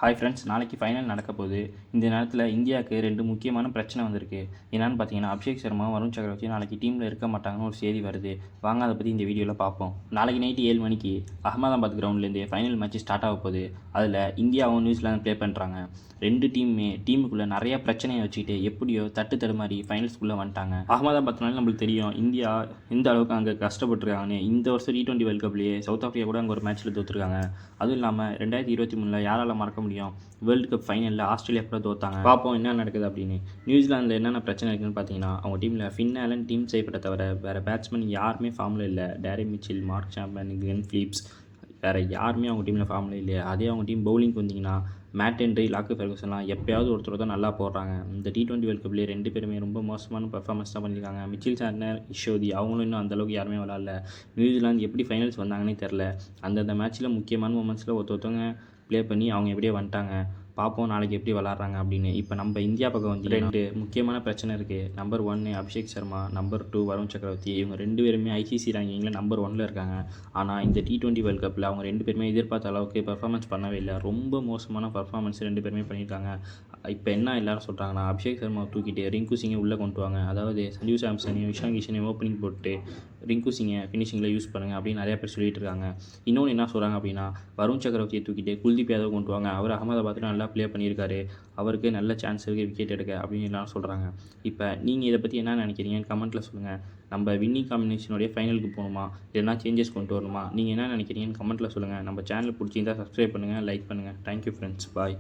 Hi friends, நாளைக்கு final நடக்க போகுது. இந்த நேரத்தில் இந்தியாவுக்கு 2 முக்கியமான பிரச்சனை வந்திருக்கு. என்னென்னு பார்த்தீங்கன்னா, அபிஷேக் சர்மா, வருண் சக்கரவர்த்தி நாளைக்கு டீமில் இருக்க மாட்டாங்கன்னு ஒரு செய்தி வருது. வாங்க அதை பற்றி இந்த வீடியோவில் பார்ப்போம். நாளைக்கு நைட்டு 7 மணிக்கு அகமதாபாத் கிரவுண்ட்லேருந்து ஃபைனல் மேட்ச் ஸ்டார்ட் ஆக போகுது. அதில் இந்தியாவும் நியூசிலாந்து ப்ளே பண்ணுறாங்க. 2 டீமுக்குள்ளே நிறைய பிரச்சனையை வச்சுக்கிட்டு எப்படியோ தடுமாறி ஃபைனல்ஸ்குள்ளே வந்துட்டாங்க. அகமதாபாத்னால நம்மளுக்கு தெரியும் இந்தியா எந்த அளவுக்கு அங்கே கஷ்டப்பட்டுருக்காங்கன்னு. இந்த வருஷம் T20 வேர்ல்டு கப்லேயே சவுத் ஆஃப்ரிக்கா கூட அங்கே ஒரு மேட்ச்சில் தோற்றுருக்காங்க. அதுவும் இல்லாமல் 2023 யாரால் மறக்க முடியும், வேர்ல்டு கப் ஃபைனலில் ஆஸ்திரேலியா கூட தோற்றாங்க. பார்ப்போம் என்ன நடக்குது அப்படின்னு. நியூசிலாந்தில் என்னென்ன பிரச்சனை இருக்குன்னு பார்த்தீங்கன்னா, அவங்க டீமில் ஃபின் ஆலன் டீம் செய்யப்பட்ட தவிர வேறு பேட்ஸ்மேன் யாருமே ஃபார்மில் இல்லை. Daryl Mitchell, Mark Chapman, Glenn Phillips வேறு யாருமே அவங்க டீமில் ஃபார்மில் இல்லையா. அதே அவங்க டீம் பவுலிங்க்கு வந்தீங்கன்னா மேட் ஹென்ரி, லாக்கு ஃபெர்குசன்லாம் எப்போயாவது ஒருத்தர் தான் நல்லா போடுறாங்க. இந்த T20 வேர்ல்டு கப்லேயே 2 பேருமே ரொம்ப மோசமான பர்ஃபார்மன்ஸ் தான் பண்ணியிருக்காங்க. மிச்சில் சாண்டனர், இஷோதி அவங்களும் இன்னும் அந்தளவுக்கு யாருமே விளாட்ல. நியூசிலாந்து எப்படி ஃபைனல்ஸ் வந்தாங்கன்னே தெரில. அந்தந்த மேட்ச்சில் முக்கியமான மூமெண்ட்ஸில் ஒருத்தவங்க ப்ளே பண்ணி அவங்க எப்படியே வந்துட்டாங்க. பார்ப்போம் நாளைக்கு எப்படி விளாட்றாங்க அப்படின்னு. இப்போ நம்ம இந்தியா பக்கம் வந்து 2 முக்கியமான பிரச்சனை இருக்குது. நம்பர் 1 அபிஷேக் சர்மா, நம்பர் 2 வருண் சக்கரவர்த்தி. இவங்க 2 பேருமே ICC ரேங்கிங்கில் நம்பர் 1 இருக்காங்க. ஆனால் இந்த T20 வேர்ல்டு கப்பில் அவங்க 2 பேருமே எதிர்பார்த்த அளவுக்கு பெர்ஃபார்மன்ஸ் பண்ணவே இல்லை. ரொம்ப மோசமான பர்ஃபார்மன்ஸ் 2 பேருமே பண்ணியிருக்காங்க. இப்போ என்ன எல்லாரும் சொல்கிறாங்கன்னா, அபிஷேக் சர்மாவை தூக்கிட்டு ரிங்கு சிங்கை உள்ளே கொண்டு வாங்க. அதாவது சஞ்சு சாம்சனையும் இஷான் கிஷனையும் ஓப்பனிங் போட்டு ரிங்கு சிங்கை ஃபினிஷிங்கில் யூஸ் பண்ணுங்கள் அப்படின்னு நிறையா பேர் சொல்லிட்டு இருக்காங்க. இன்னொன்று என்ன சொல்கிறாங்க அப்படின்னா, வருண் சக்கரவர்த்தியை தூக்கிட்டு குல்தீப் யாதவ் கொண்டு வாங்க. அவர் அகமதாபாத்தில் நல்லா ப்ளே பண்ணியிருக்காரு, அவருக்கு நல்ல சான்ஸ் இருக்குது விக்கெட் எடுக்க அப்படின்னு எல்லாம் சொல்கிறாங்க. இப்போ நீங்கள் இதை பற்றி என்ன நினைக்கிறீங்கன்னு கமெண்ட்டில் சொல்லுங்கள். நம்ம வின்னிங் காம்பினேஷனுடைய ஃபைனலுக்கு போகணுமா, இல்லைனா சேஞ்சஸ் கொண்டு வரணுமா, நீங்கள் என்ன நினைக்கிறீங்கன்னு கமெண்ட்டில் சொல்லுங்கள். நம்ம சேனல் பிடிச்சிருந்தால் சப்ஸ்கிரைப் பண்ணுங்கள், லைக் பண்ணுங்கள். தேங்க்யூ ஃப்ரெண்ட்ஸ், பாய்.